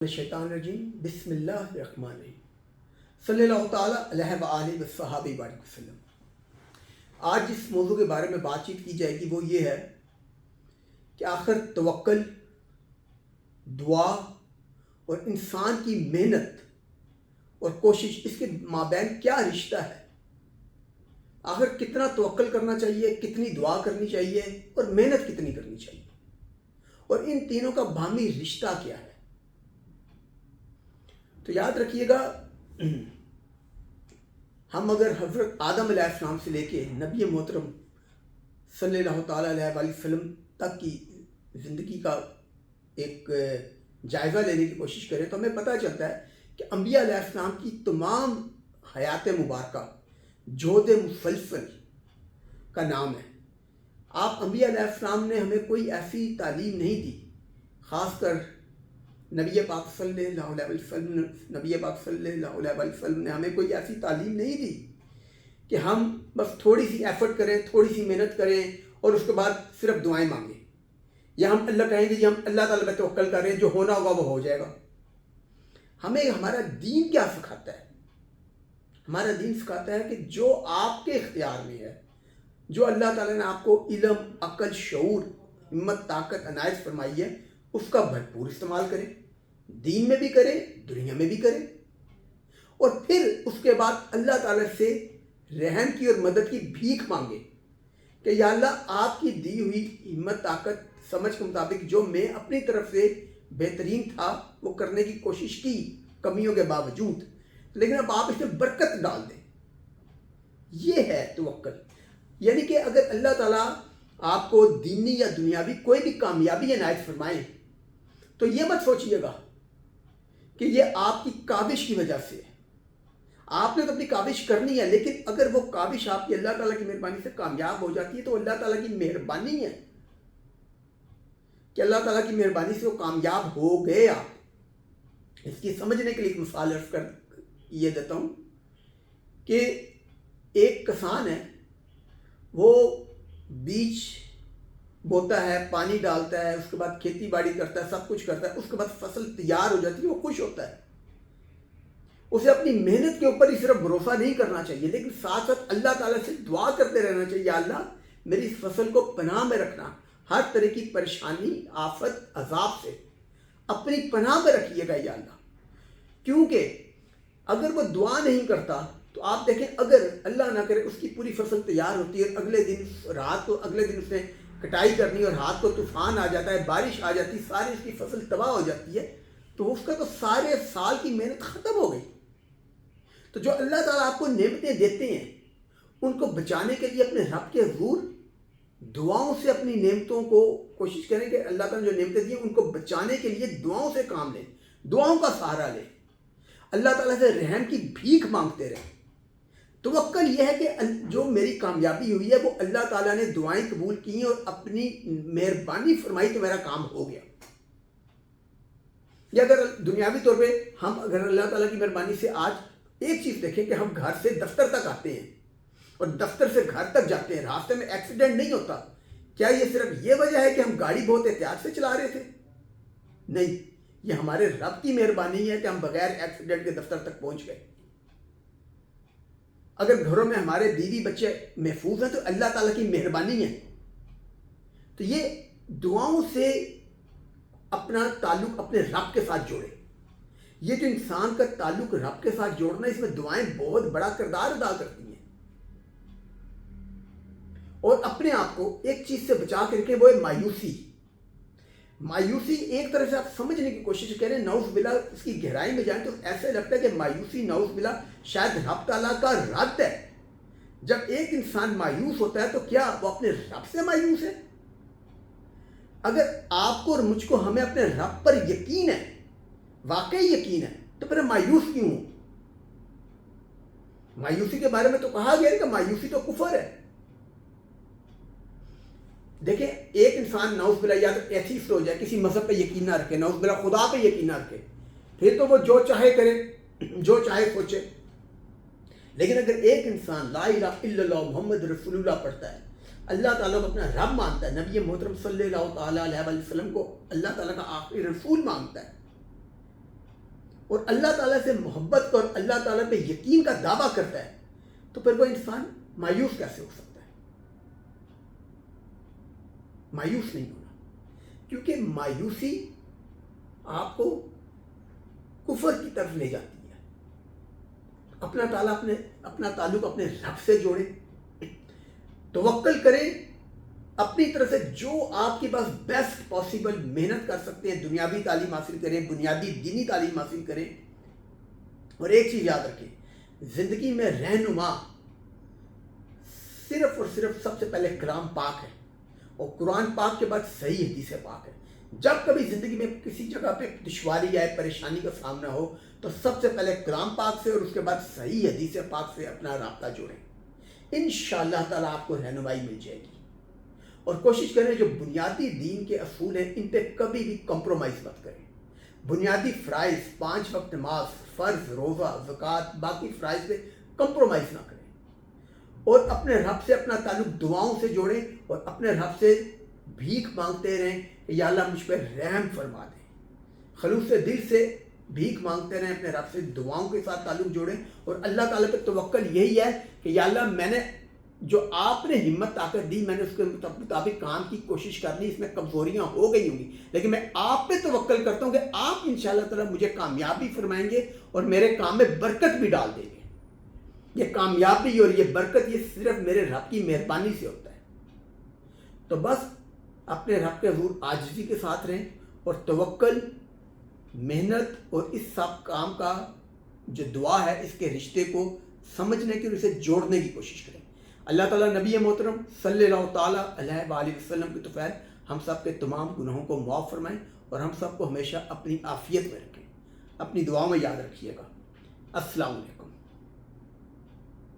الشیطان الرجیم بسم اللہ الرحمن الرحیم صلی اللہ تعالیٰ علیہ وآلہ وصحبہ وسلم۔ آج جس موضوع کے بارے میں بات چیت کی جائے گی وہ یہ ہے کہ آخر توکل، دعا اور انسان کی محنت اور کوشش، اس کے مابین کیا رشتہ ہے۔ آخر کتنا توکل کرنا چاہیے، کتنی دعا کرنی چاہیے اور محنت کتنی کرنی چاہیے، اور ان تینوں کا باہمی رشتہ کیا ہے۔ تو یاد رکھیے گا، ہم اگر حضرت آدم علیہ السلام سے لے کے نبی محترم صلی اللہ تعالیٰ علیہ وآلہ وسلم تک کی زندگی کا ایک جائزہ لینے کی کوشش کریں تو ہمیں پتہ چلتا ہے کہ انبیاء علیہ السلام کی تمام حیات مبارکہ جہد مسلسل کا نام ہے۔ آپ انبیاء علیہ السلام نے ہمیں کوئی ایسی تعلیم نہیں دی، خاص کر نبی پاک صلی اللہ علیہ وسلم نے ہمیں کوئی ایسی تعلیم نہیں دی کہ ہم بس تھوڑی سی ایفرٹ کریں، تھوڑی سی محنت کریں اور اس کے بعد صرف دعائیں مانگیں، یا ہم اللہ کہیں گے کہ ہم اللہ تعالیٰ پہ توکل کر رہے ہیں، جو ہونا ہوگا وہ ہو جائے گا۔ ہمیں ہمارا دین کیا سکھاتا ہے؟ ہمارا دین سکھاتا ہے کہ جو آپ کے اختیار میں ہے، جو اللہ تعالیٰ نے آپ کو علم، عقل، شعور، ہمت، طاقت عنایت فرمائی ہے، اس کا بھرپور استعمال کریں، دین میں بھی کریں، دنیا میں بھی کریں، اور پھر اس کے بعد اللہ تعالیٰ سے رحم کی اور مدد کی بھیک مانگیں کہ یا اللہ آپ کی دی ہوئی ہمت، طاقت، سمجھ کے مطابق جو میں اپنی طرف سے بہترین تھا وہ کرنے کی کوشش کی کمیوں کے باوجود، لیکن اب آپ اس میں برکت ڈال دیں۔ یہ ہے توکل۔ یعنی کہ اگر اللہ تعالیٰ آپ کو دینی یا دنیاوی کوئی بھی کامیابی عنایت فرمائیں تو یہ مت سوچیے گا کہ یہ آپ کی کاوش کی وجہ سے ہے۔ آپ نے تو اپنی کاوش کرنی ہے، لیکن اگر وہ کاوش آپ کی اللہ تعالیٰ کی مہربانی سے کامیاب ہو جاتی ہے تو اللہ تعالیٰ کی مہربانی ہے کہ اللہ تعالیٰ کی مہربانی سے وہ کامیاب ہو گئے۔ آپ اس کی سمجھنے کے لیے ایک مثال عرض کر یہ دیتا ہوں کہ ایک کسان ہے، وہ بیج بوتا ہے، پانی ڈالتا ہے، اس کے بعد کھیتی باڑی کرتا ہے، سب کچھ کرتا ہے، اس کے بعد فصل تیار ہو جاتی ہے، وہ خوش ہوتا ہے۔ اسے اپنی محنت کے اوپر ہی صرف بھروسہ نہیں کرنا چاہیے، لیکن ساتھ ساتھ اللہ تعالیٰ سے دعا کرتے رہنا چاہیے، یا اللہ میری اس فصل کو پناہ میں رکھنا، ہر طرح کی پریشانی، آفت، عذاب سے اپنی پناہ میں رکھیے گا یا اللہ۔ کیونکہ اگر وہ دعا نہیں کرتا تو آپ دیکھیں، اگر اللہ نہ کرے اس کی پوری فصل تیار ہوتی ہے، اگلے دن اس نے کٹائی کرنی اور رات کو طوفان آ جاتا ہے، بارش آ جاتی ہے، ساری اس کی فصل تباہ ہو جاتی ہے، تو اس کا تو سارے سال کی محنت ختم ہو گئی۔ تو جو اللہ تعالیٰ آپ کو نعمتیں دیتے ہیں ان کو بچانے کے لیے اپنے رب کے حضور دعاؤں سے اپنی نعمتوں کو کوشش کریں کہ اللہ تعالیٰ نے جو نعمتیں دی ہیں ان کو بچانے کے لیے دعاؤں سے کام لیں، دعاؤں کا سہارا لیں، اللہ تعالیٰ سے رحم کی بھیک مانگتے رہیں۔ توکل یہ ہے کہ جو میری کامیابی ہوئی ہے وہ اللہ تعالیٰ نے دعائیں قبول کی اور اپنی مہربانی فرمائی تو میرا کام ہو گیا۔ یا اگر دنیاوی طور پہ ہم اگر اللہ تعالیٰ کی مہربانی سے آج ایک چیز دیکھیں کہ ہم گھر سے دفتر تک آتے ہیں اور دفتر سے گھر تک جاتے ہیں، راستے میں ایکسیڈنٹ نہیں ہوتا، کیا یہ صرف یہ وجہ ہے کہ ہم گاڑی بہت احتیاط سے چلا رہے تھے؟ نہیں، یہ ہمارے رب کی مہربانی ہے کہ ہم بغیر ایکسیڈنٹ کے دفتر تک پہنچ گئے۔ اگر گھروں میں ہمارے بیوی بچے محفوظ ہیں تو اللہ تعالیٰ کی مہربانی ہے۔ تو یہ دعاؤں سے اپنا تعلق اپنے رب کے ساتھ جوڑے۔ یہ جو انسان کا تعلق رب کے ساتھ جوڑنا ہے، اس میں دعائیں بہت بڑا کردار ادا کرتی ہیں۔ اور اپنے آپ کو ایک چیز سے بچا کر کے، وہ ہے مایوسی۔ مایوسی ایک طرح سے آپ سمجھنے کی کوشش کریں، نعوذ باللہ اس کی گہرائی میں جائیں تو ایسے لگتا ہے کہ مایوسی نعوذ باللہ شاید رب تعالیٰ کا رد ہے۔ جب ایک انسان مایوس ہوتا ہے تو کیا وہ اپنے رب سے مایوس ہے؟ اگر آپ کو اور مجھ کو، ہمیں اپنے رب پر یقین ہے، واقعی یقین ہے، تو پھر مایوس کیوں ہوں؟ مایوسی کے بارے میں تو کہا گیا ہے کہ مایوسی تو کفر ہے۔ دیکھیں، ایک انسان نعوذ باللہ یا تو ایتھیسٹ ہو جائے، کسی مذہب پہ یقین نہ رکھے، نعوذ باللہ خدا پہ یقین نہ رکھے، پھر تو وہ جو چاہے کرے، جو چاہے سوچے۔ لیکن اگر ایک انسان لا الہ الا اللہ محمد رسول اللہ پڑھتا ہے، اللہ تعالیٰ کو اپنا رب مانتا ہے، نبی محترم صلی اللہ تعالیٰ علیہ وسلم کو اللہ تعالیٰ کا آخری رسول مانتا ہے، اور اللہ تعالیٰ سے محبت کا اور اللہ تعالیٰ پہ یقین کا دعویٰ کرتا ہے تو پھر وہ انسان مایوس کیسے ہو سکتا ہے؟ مایوس نہیں ہونا، کیونکہ مایوسی آپ کو کفر کی طرف لے جاتی ہے۔ اپنا تعلق اپنے رب سے جوڑے، توکل کریں، اپنی طرف سے جو آپ کے پاس بیسٹ پاسبل محنت کر سکتے ہیں، دنیاوی تعلیم حاصل کریں، بنیادی دینی تعلیم حاصل کریں۔ اور ایک چیز یاد رکھیں، زندگی میں رہنما صرف اور صرف سب سے پہلے کلام پاک ہے، اور قرآن پاک کے بعد صحیح حدیث پاک ہے۔ جب کبھی زندگی میں کسی جگہ پہ دشواری آئے، پریشانی کا سامنا ہو، تو سب سے پہلے کلام پاک سے اور اس کے بعد صحیح حدیث پاک سے اپنا رابطہ جوڑیں۔ انشاءاللہ تعالیٰ آپ کو رہنمائی مل جائے گی۔ اور کوشش کریں جو بنیادی دین کے اصول ہیں ان پہ کبھی بھی کمپرومائز مت کریں۔ بنیادی فرائض، 5 وقت نماز، فرض، روزہ، زکوٰۃ، باقی فرائض پہ کمپرومائز نہ کریں، اور اپنے رب سے اپنا تعلق دعاؤں سے جوڑیں، اور اپنے رب سے بھیک مانگتے رہیں کہ یا اللہ مجھ پہ رحم فرما دیں۔ خلوص دل سے بھیک مانگتے رہیں، اپنے رب سے دعاؤں کے ساتھ تعلق جوڑیں، اور اللہ تعالیٰ پہ توکل یہی ہے کہ یا اللہ میں نے جو آپ نے ہمت طاقت دی، میں نے اس کے مطابق کام کی کوشش کرنی، اس میں کمزوریاں ہو گئی ہوں گی، لیکن میں آپ پہ توکل کرتا ہوں کہ آپ انشاءاللہ تعالیٰ مجھے کامیابی فرمائیں گے اور میرے کام میں برکت بھی ڈال دیں گے۔ یہ کامیابی اور یہ برکت یہ صرف میرے رب کی مہربانی سے ہوتا ہے۔ تو بس اپنے رب کے حضور عاجزی کے ساتھ رہیں، اور توکل، محنت اور اس سب کام کا جو دعا ہے اس کے رشتے کو سمجھنے کی اور اسے جوڑنے کی کوشش کریں۔ اللہ تعالیٰ نبی محترم صلی اللہ تعالیٰ علیہ وآلہ وسلم کی طفیل ہم سب کے تمام گناہوں کو معاف فرمائیں، اور ہم سب کو ہمیشہ اپنی عافیت میں رکھیں۔ اپنی دعاؤں میں یاد رکھیے گا۔ السلام علیکم۔